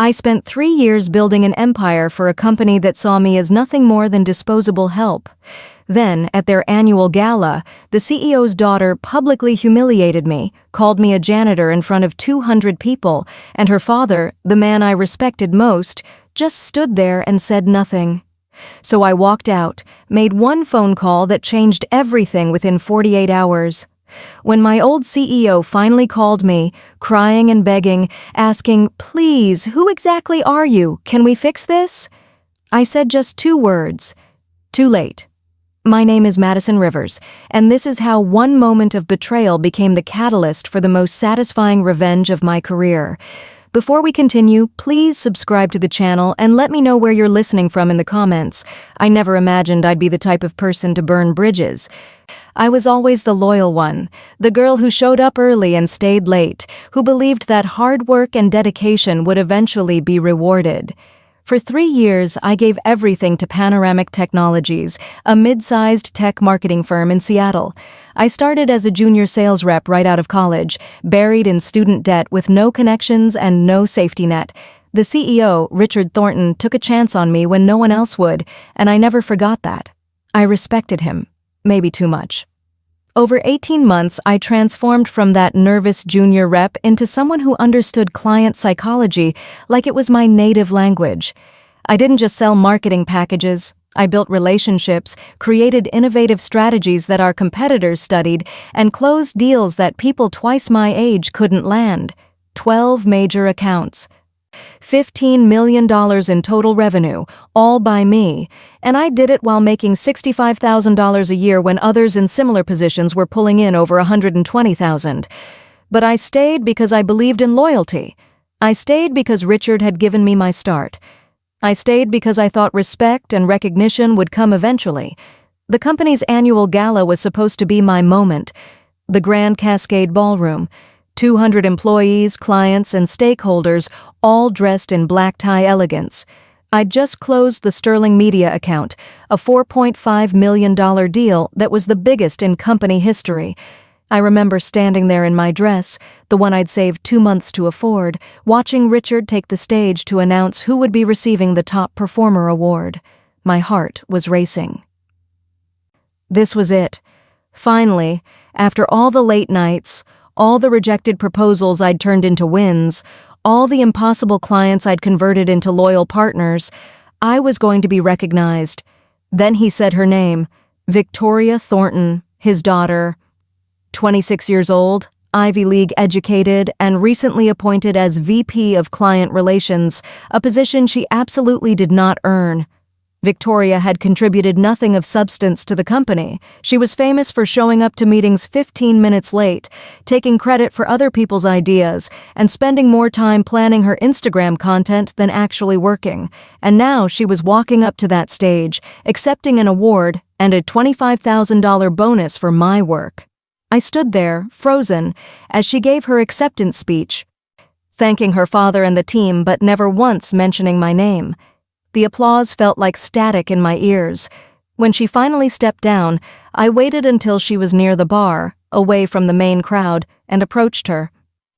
I spent 3 years building an empire for a company that saw me as nothing more than disposable help. Then, at their annual gala, the CEO's daughter publicly humiliated me, called me a janitor in front of 200 people, and her father, the man I respected most, just stood there and said nothing. So I walked out, made one phone call that changed everything within 48 hours. When my old CEO finally called me, crying and begging, asking, "Please, who exactly are you? Can we fix this?" I said just 2 words. Too late. My name is Madison Rivers, and this is how one moment of betrayal became the catalyst for the most satisfying revenge of my career. Before we continue, please subscribe to the channel and let me know where you're listening from in the comments. I never imagined I'd be the type of person to burn bridges. I was always the loyal one, the girl who showed up early and stayed late, who believed that hard work and dedication would eventually be rewarded. For 3 years, I gave everything to Panoramic Technologies, a mid-sized tech marketing firm in Seattle. I started as a junior sales rep right out of college, buried in student debt with no connections and no safety net. The CEO, Richard Thornton, took a chance on me when no one else would, and I never forgot that. I respected him. Maybe too much. Over 18 months, I transformed from that nervous junior rep into someone who understood client psychology like it was my native language. I didn't just sell marketing packages. I built relationships, created innovative strategies that our competitors studied, and closed deals that people twice my age couldn't land. 12 major accounts. $15 million in total revenue, all by me, and I did it while making $65,000 a year when others in similar positions were pulling in over $120,000. But I stayed because I believed in loyalty. I stayed because Richard had given me my start. I stayed because I thought respect and recognition would come eventually. The company's annual gala was supposed to be my moment. The Grand Cascade Ballroom. 200 employees, clients, and stakeholders, all dressed in black tie elegance. I'd just closed the Sterling Media account, a $4.5 million deal that was the biggest in company history. I remember standing there in my dress, the one I'd saved 2 months to afford, watching Richard take the stage to announce who would be receiving the Top Performer Award. My heart was racing. This was it. Finally, after all the late nights, all the rejected proposals I'd turned into wins, all the impossible clients I'd converted into loyal partners, I was going to be recognized. Then he said her name, Victoria Thornton, his daughter, 26 years old, Ivy League educated, and recently appointed as VP of Client Relations, a position she absolutely did not earn. Victoria had contributed nothing of substance to the company. She was famous for showing up to meetings 15 minutes late, taking credit for other people's ideas, and spending more time planning her Instagram content than actually working. And now she was walking up to that stage, accepting an award and a $25,000 bonus for my work. I stood there, frozen, as she gave her acceptance speech, thanking her father and the team but never once mentioning my name. The applause felt like static in my ears. When she finally stepped down, I waited until she was near the bar, away from the main crowd, and approached her.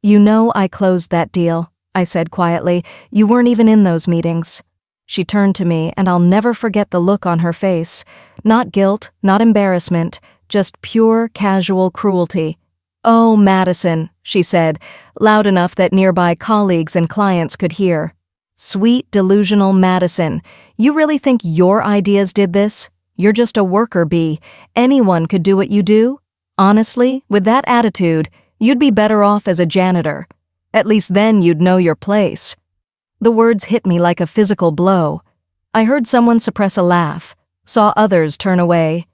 "You know I closed that deal," I said quietly. "You weren't even in those meetings." She turned to me, and I'll never forget the look on her face. Not guilt, not embarrassment, just pure, casual cruelty. "Oh, Madison," she said, loud enough that nearby colleagues and clients could hear. "Sweet, delusional Madison, you really think your ideas did this? You're just a worker bee. Anyone could do what you do? Honestly, with that attitude, you'd be better off as a janitor. At least then you'd know your place." The words hit me like a physical blow. I heard someone suppress a laugh, saw others turn away,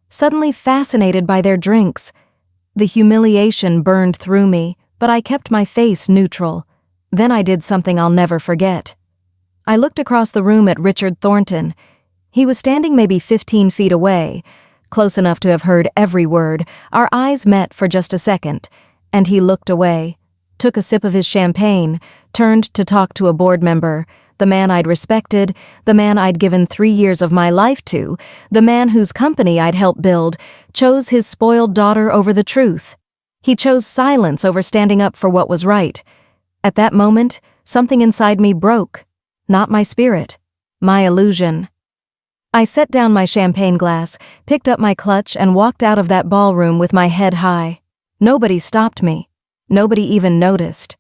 suddenly fascinated by their drinks. The humiliation burned through me, but I kept my face neutral. Then I did something I'll never forget. I looked across the room at Richard Thornton. He was standing maybe 15 feet away, close enough to have heard every word. Our eyes met for just a second, and he looked away, took a sip of his champagne, turned to talk to a board member, the man I'd respected, the man I'd given 3 years of my life to, the man whose company I'd helped build, chose his spoiled daughter over the truth. He chose silence over standing up for what was right. At that moment, something inside me broke. Not my spirit. My illusion. I set down my champagne glass, picked up my clutch, and walked out of that ballroom with my head high. Nobody stopped me. Nobody even noticed.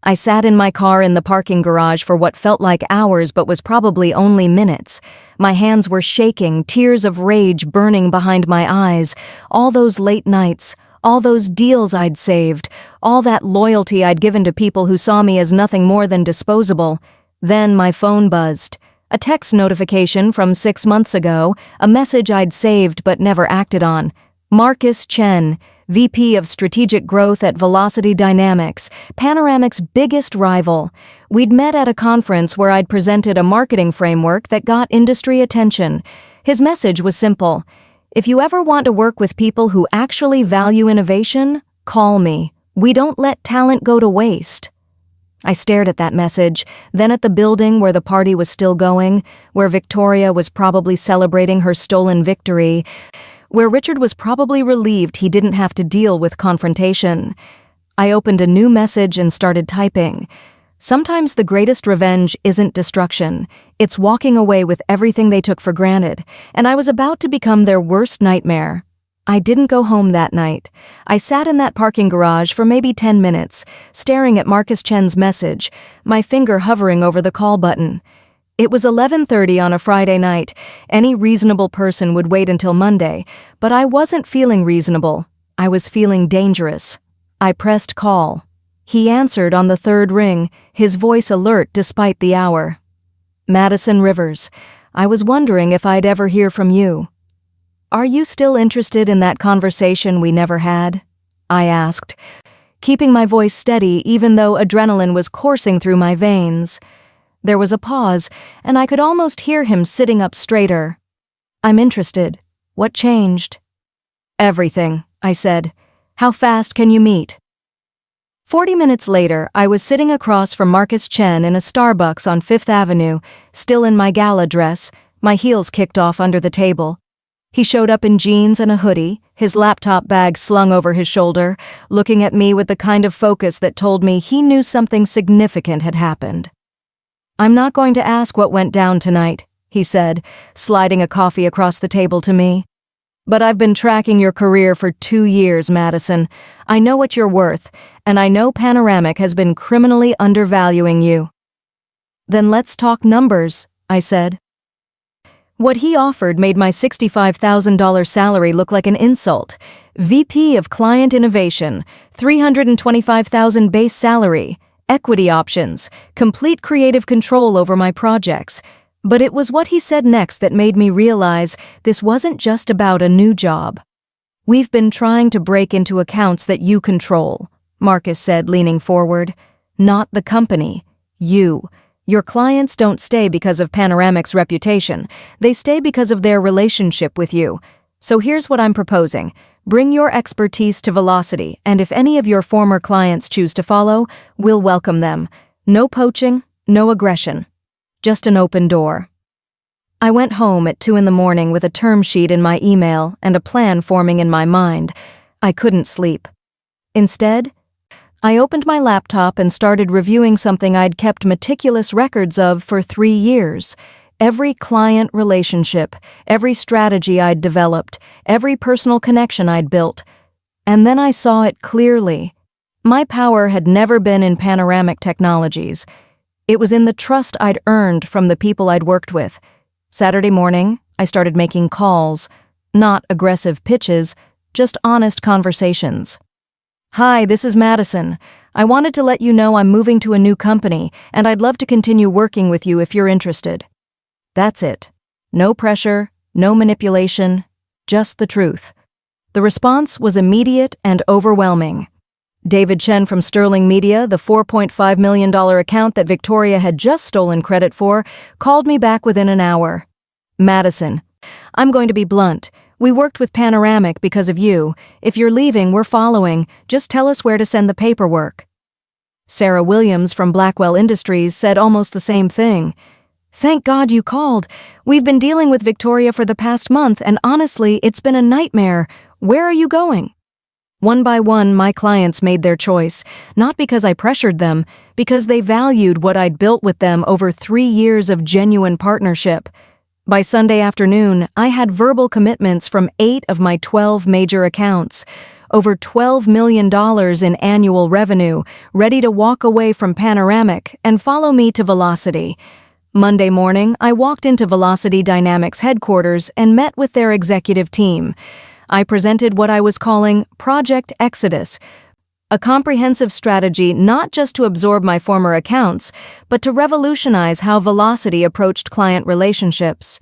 I sat in my car in the parking garage for what felt like hours but was probably only minutes. My hands were shaking, tears of rage burning behind my eyes. All those late nights, all those deals I'd saved, all that loyalty I'd given to people who saw me as nothing more than disposable. Then my phone buzzed. A text notification from 6 months ago, a message I'd saved but never acted on. Marcus Chen, VP of Strategic Growth at Velocity Dynamics, Panoramic's biggest rival. We'd met at a conference where I'd presented a marketing framework that got industry attention. His message was simple. If you ever want to work with people who actually value innovation, call me. We don't let talent go to waste. I stared at that message, then at the building where the party was still going, where Victoria was probably celebrating her stolen victory, where Richard was probably relieved he didn't have to deal with confrontation. I opened a new message and started typing. Sometimes the greatest revenge isn't destruction. It's walking away with everything they took for granted, and I was about to become their worst nightmare. I didn't go home that night. I sat in that parking garage for maybe 10 minutes, staring at Marcus Chen's message, my finger hovering over the call button. It was 11:30 on a Friday night. Any reasonable person would wait until Monday, but I wasn't feeling reasonable. I was feeling dangerous. I pressed call. He answered on the third ring, his voice alert despite the hour. Madison Rivers, I was wondering if I'd ever hear from you. Are you still interested in that conversation we never had? I asked, keeping my voice steady even though adrenaline was coursing through my veins. There was a pause, and I could almost hear him sitting up straighter. I'm interested. What changed? Everything, I said. How fast can you meet? 40 minutes later, I was sitting across from Marcus Chen in a Starbucks on Fifth Avenue, still in my gala dress, my heels kicked off under the table. He showed up in jeans and a hoodie, his laptop bag slung over his shoulder, looking at me with the kind of focus that told me he knew something significant had happened. I'm not going to ask what went down tonight, he said, sliding a coffee across the table to me. But I've been tracking your career for 2 years, Madison. I know what you're worth, and I know Panoramic has been criminally undervaluing you. Then let's talk numbers, I said. What he offered made my $65,000 salary look like an insult. VP of Client Innovation, $325,000 base salary, equity options, complete creative control over my projects. But it was what he said next that made me realize this wasn't just about a new job. We've been trying to break into accounts that you control, Marcus said, leaning forward. Not the company. You. Your clients don't stay because of Panoramic's reputation. They stay because of their relationship with you. So here's what I'm proposing. Bring your expertise to Velocity, and if any of your former clients choose to follow, we'll welcome them. No poaching, no aggression. Just an open door. I went home at 2 a.m. with a term sheet in my email and a plan forming in my mind. I couldn't sleep. Instead, I opened my laptop and started reviewing something I'd kept meticulous records of for 3 years. Every client relationship, every strategy I'd developed, every personal connection I'd built. And then I saw it clearly. My power had never been in Panoramic Technologies. It was in the trust I'd earned from the people I'd worked with. Saturday morning, I started making calls. Not aggressive pitches, just honest conversations. Hi, this is Madison. I wanted to let you know I'm moving to a new company, and I'd love to continue working with you if you're interested. That's it. No pressure, no manipulation, just the truth. The response was immediate and overwhelming. David Chen from Sterling Media, the $4.5 million account that Victoria had just stolen credit for, called me back within an hour. Madison, I'm going to be blunt. We worked with Panoramic because of you. If you're leaving, we're following. Just tell us where to send the paperwork. Sarah Williams from Blackwell Industries said almost the same thing. Thank God you called. We've been dealing with Victoria for the past month, and honestly, it's been a nightmare. Where are you going? One by one, my clients made their choice, not because I pressured them, because they valued what I'd built with them over 3 years of genuine partnership. By Sunday afternoon, I had verbal commitments from 8 of my 12 major accounts, over $12 million in annual revenue, ready to walk away from Panoramic and follow me to Velocity. Monday morning, I walked into Velocity Dynamics headquarters and met with their executive team. I presented what I was calling Project Exodus, a comprehensive strategy not just to absorb my former accounts, but to revolutionize how Velocity approached client relationships.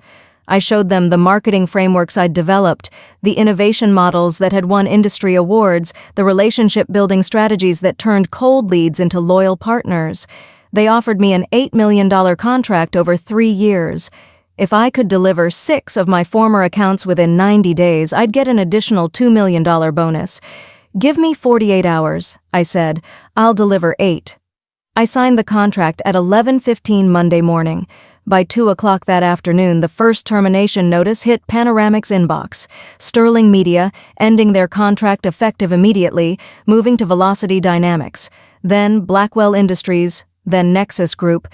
I showed them the marketing frameworks I'd developed, the innovation models that had won industry awards, the relationship-building strategies that turned cold leads into loyal partners. They offered me an $8 million contract over 3 years. If I could deliver 6 of my former accounts within 90 days, I'd get an additional $2 million bonus. Give me 48 hours, I said. I'll deliver 8. I signed the contract at 11:15 Monday morning. By 2 o'clock that afternoon, the first termination notice hit Panoramic's inbox. Sterling Media, ending their contract effective immediately, moving to Velocity Dynamics. Then Blackwell Industries, then Nexus Group.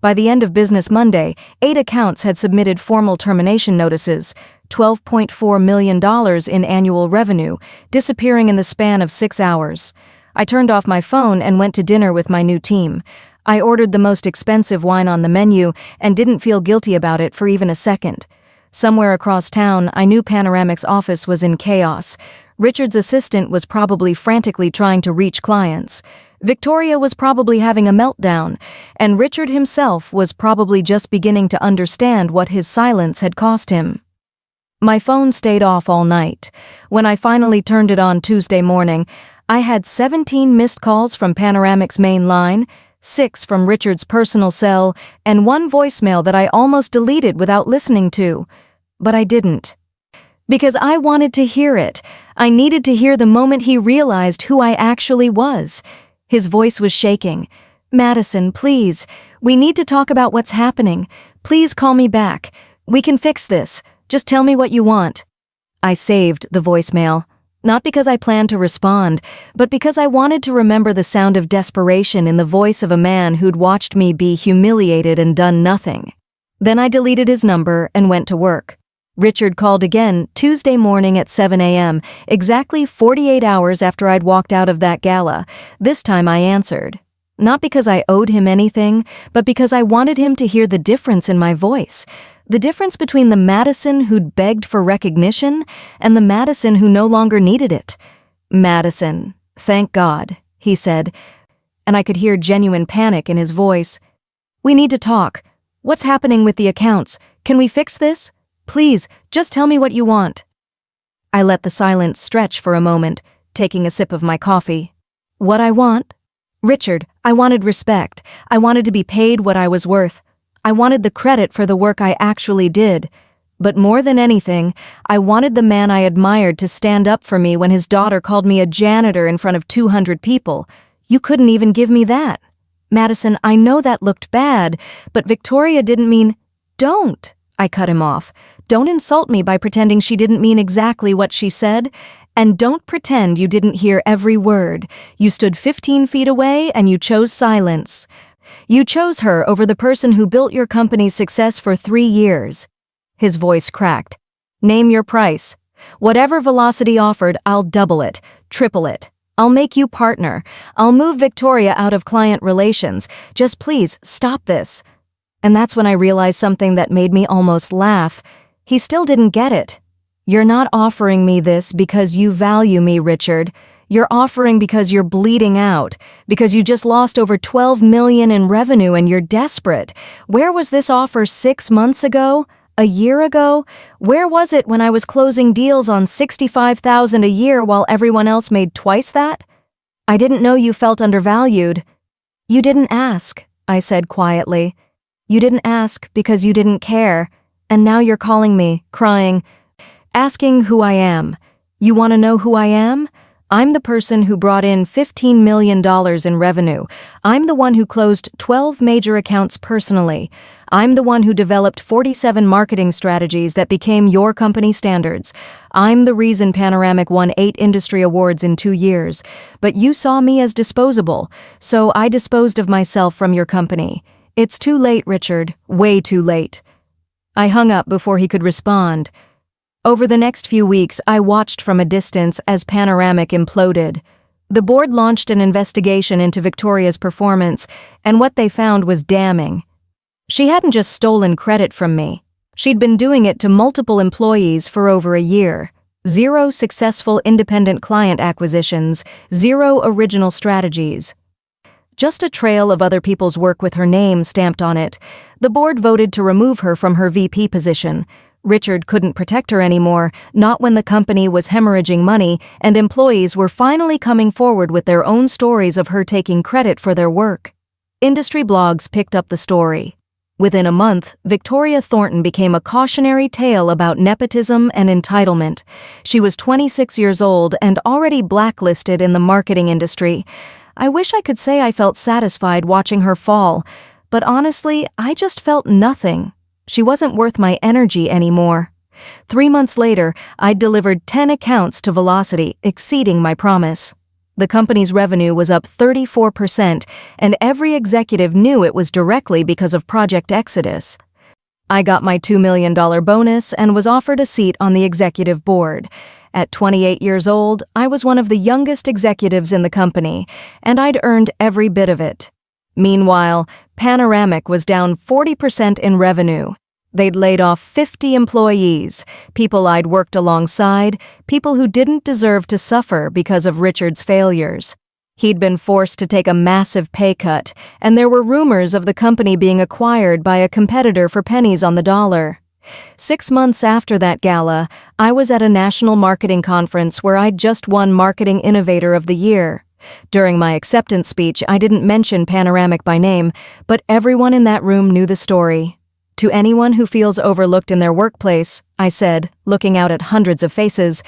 By the end of business Monday, 8 accounts had submitted formal termination notices, $12.4 million in annual revenue, disappearing in the span of 6 hours. I turned off my phone and went to dinner with my new team. I ordered the most expensive wine on the menu and didn't feel guilty about it for even a second. Somewhere across town, I knew Panoramic's office was in chaos. Richard's assistant was probably frantically trying to reach clients. Victoria was probably having a meltdown, and Richard himself was probably just beginning to understand what his silence had cost him. My phone stayed off all night. When I finally turned it on Tuesday morning, I had 17 missed calls from Panoramic's main line, 6 from Richard's personal cell, and 1 voicemail that I almost deleted without listening to. But I didn't. Because I wanted to hear it. I needed to hear the moment he realized who I actually was. His voice was shaking. "Madison, please. We need to talk about what's happening. Please call me back. We can fix this. Just tell me what you want." I saved the voicemail. Not because I planned to respond, but because I wanted to remember the sound of desperation in the voice of a man who'd watched me be humiliated and done nothing. Then I deleted his number and went to work. Richard called again Tuesday morning at 7 a.m., exactly 48 hours after I'd walked out of that gala. This time I answered. Not because I owed him anything, but because I wanted him to hear the difference in my voice. The difference between the Madison who'd begged for recognition and the Madison who no longer needed it. "Madison, thank God," he said, and I could hear genuine panic in his voice. "We need to talk. What's happening with the accounts? Can we fix this? Please, just tell me what you want." I let the silence stretch for a moment, taking a sip of my coffee. "What I want? Richard, I wanted respect. I wanted to be paid what I was worth. I wanted the credit for the work I actually did. But more than anything, I wanted the man I admired to stand up for me when his daughter called me a janitor in front of 200 people. You couldn't even give me that. Madison, I know that looked bad, but Victoria didn't mean—" "Don't," I cut him off. "Don't insult me by pretending she didn't mean exactly what she said. And don't pretend you didn't hear every word. You stood 15 feet away and you chose silence. You chose her over the person who built your company's success for 3 years. His voice cracked. "Name your price. Whatever Velocity offered, I'll double it, triple it. I'll make you partner. I'll move Victoria out of client relations. Just please stop this." And that's when I realized something that made me almost laugh. He still didn't get it. "You're not offering me this because you value me, Richard. You're offering because you're bleeding out, because you just lost over $12 million in revenue and you're desperate. Where was this offer 6 months ago? A year ago? Where was it when I was closing deals on $65,000 a year while everyone else made twice that? I didn't know you felt undervalued." "You didn't ask," I said quietly. "You didn't ask because you didn't care. And now you're calling me, crying, asking who I am. You want to know who I am? I'm the person who brought in $15 million in revenue. I'm the one who closed 12 major accounts personally. I'm the one who developed 47 marketing strategies that became your company standards. I'm the reason Panoramic won 8 industry awards in 2 years. But you saw me as disposable, so I disposed of myself from your company. It's too late, Richard. Way too late. I hung up before he could respond. Over the next few weeks, I watched from a distance as Panoramic imploded. The board launched an investigation into Victoria's performance, and what they found was damning. She hadn't just stolen credit from me. She'd been doing it to multiple employees for over a year. 0 successful independent client acquisitions, 0 original strategies. Just a trail of other people's work with her name stamped on it. The board voted to remove her from her VP position. Richard couldn't protect her anymore, not when the company was hemorrhaging money and employees were finally coming forward with their own stories of her taking credit for their work. Industry blogs picked up the story. Within a month, Victoria Thornton became a cautionary tale about nepotism and entitlement. She was 26 years old and already blacklisted in the marketing industry. I wish I could say I felt satisfied watching her fall, but honestly, I just felt nothing. She wasn't worth my energy anymore. 3 months later, I'd delivered 10 accounts to Velocity, exceeding my promise. The company's revenue was up 34%, and every executive knew it was directly because of Project Exodus. I got my $2 million bonus and was offered a seat on the executive board. At 28 years old, I was one of the youngest executives in the company, and I'd earned every bit of it. Meanwhile, Panoramic was down 40% in revenue. They'd laid off 50 employees, people I'd worked alongside, people who didn't deserve to suffer because of Richard's failures. He'd been forced to take a massive pay cut, and there were rumors of the company being acquired by a competitor for pennies on the dollar. 6 months after that gala, I was at a national marketing conference where I'd just won Marketing Innovator of the Year. During my acceptance speech, I didn't mention Panoramic by name, but everyone in that room knew the story. To anyone who feels overlooked in their workplace, I said, looking out at hundreds of faces,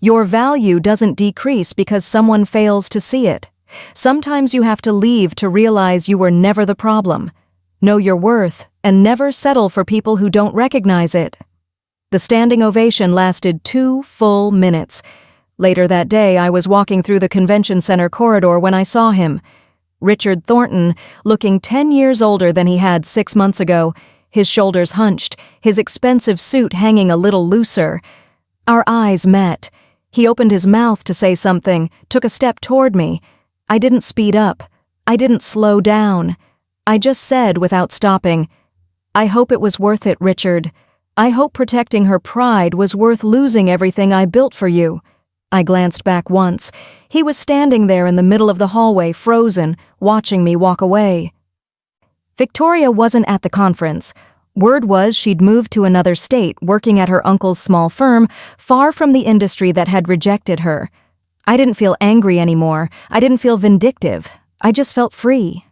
your value doesn't decrease because someone fails to see it. Sometimes you have to leave to realize you were never the problem. Know your worth, and never settle for people who don't recognize it. The standing ovation lasted 2 full minutes. Later that day, I was walking through the convention center corridor when I saw him. Richard Thornton, looking 10 years older than he had 6 months ago, his shoulders hunched, his expensive suit hanging a little looser. Our eyes met. He opened his mouth to say something, took a step toward me. I didn't speed up. I didn't slow down. I just said without stopping, I hope it was worth it, Richard. I hope protecting her pride was worth losing everything I built for you. I glanced back once. He was standing there in the middle of the hallway, frozen, watching me walk away. Victoria wasn't at the conference. Word was she'd moved to another state, working at her uncle's small firm, far from the industry that had rejected her. I didn't feel angry anymore. I didn't feel vindictive. I just felt free.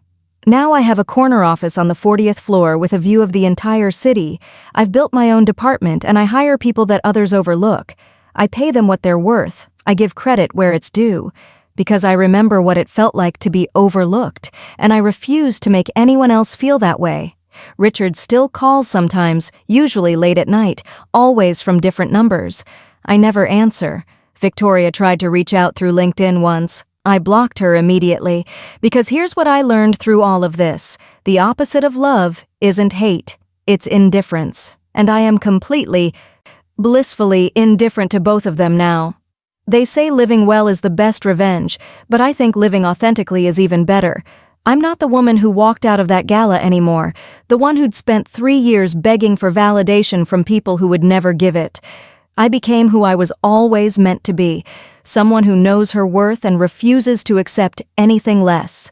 Now I have a corner office on the 40th floor with a view of the entire city. I've built my own department and I hire people that others overlook. I pay them what they're worth. I give credit where it's due. Because I remember what it felt like to be overlooked, and I refuse to make anyone else feel that way. Richard still calls sometimes, usually late at night, always from different numbers. I never answer. Victoria tried to reach out through LinkedIn once. I blocked her immediately, because here's what I learned through all of this. The opposite of love isn't hate, it's indifference. And I am completely, blissfully indifferent to both of them now. They say living well is the best revenge, but I think living authentically is even better. I'm not the woman who walked out of that gala anymore, the one who'd spent 3 years begging for validation from people who would never give it. I became who I was always meant to be, someone who knows her worth and refuses to accept anything less.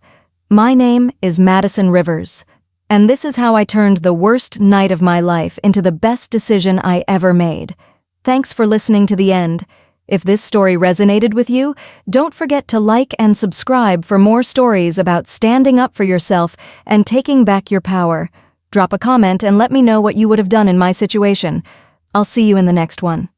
My name is Madison Rivers, and this is how I turned the worst night of my life into the best decision I ever made. Thanks for listening to the end. If this story resonated with you, don't forget to like and subscribe for more stories about standing up for yourself and taking back your power. Drop a comment and let me know what you would have done in my situation. I'll see you in the next one.